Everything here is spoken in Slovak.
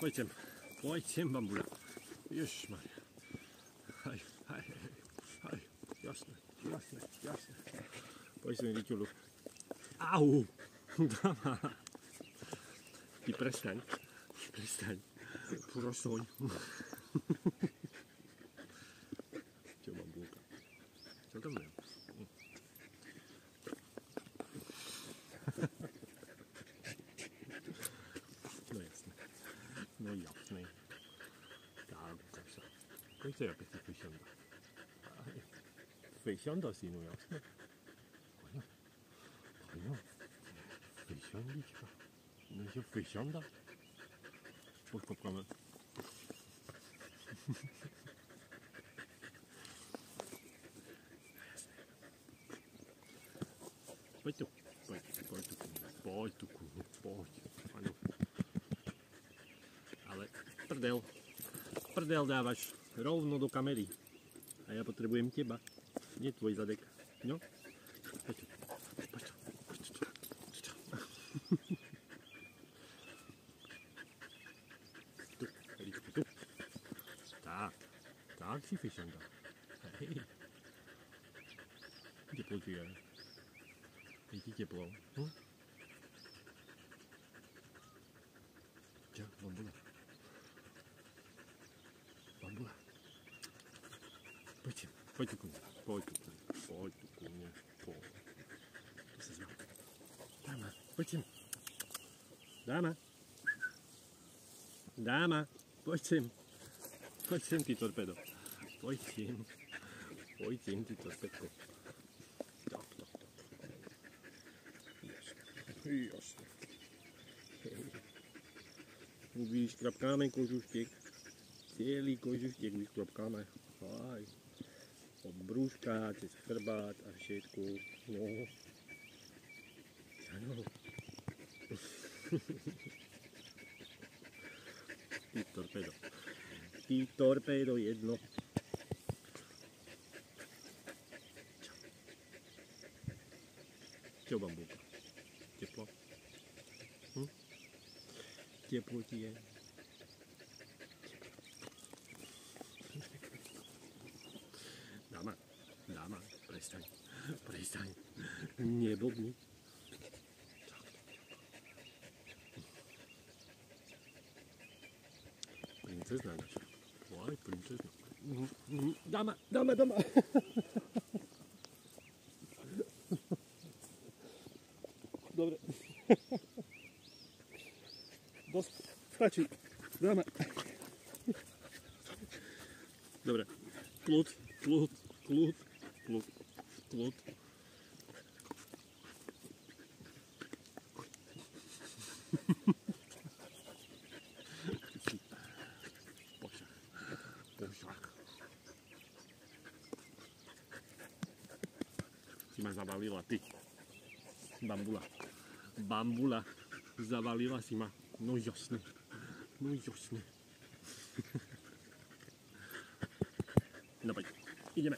Pojď sem, bambula. Ježišmarja. Hej, jasné. Pojď sem, Riťulu. Au, dáma. Ty prestaň. Prosím. Čo, bambulka? Čo tam je? No jasné. Tak sa. Pojď sa jaké si fišanda. Fišanda si, no jasné. Áno. Fišandička. No čo, fišanda? Poď kopkáme. Poď tu. Poď tu. Áno. Ale prdel dávaš rovno do kamery. A ja potrebujem teba. Nie tvoj zadek. No? Poď tu. Tu. Tak si fišanda. Hej. Teplo ti je. Je ti teplo. Čo, bambula? Poď tu ku mne. Tu sa zná. Dáma, poď sem. Dáma, poď sem. Poď sem, ty torpedo. Poď sem, ty torpedko. Tak. Jasne. Vyškrapkáme kožuštek. Celý kožuštek vyškrapkáme. Aj. Od brúška, cez chrbát a všetko. No. Áno. Ty torpedo jedno. Čo, bambulka? Teplo? Teplo ti je? Dáma, prestaň. Neblbni. Princezna naša. Aj, princezna. Dáma. Dobre. Dosť. Stačí. Dáma. Dobre. Kľud. Pošak. Si ma zavalila, ty. Bambula. Zavalila si ma. No jasne. No poď, ideme.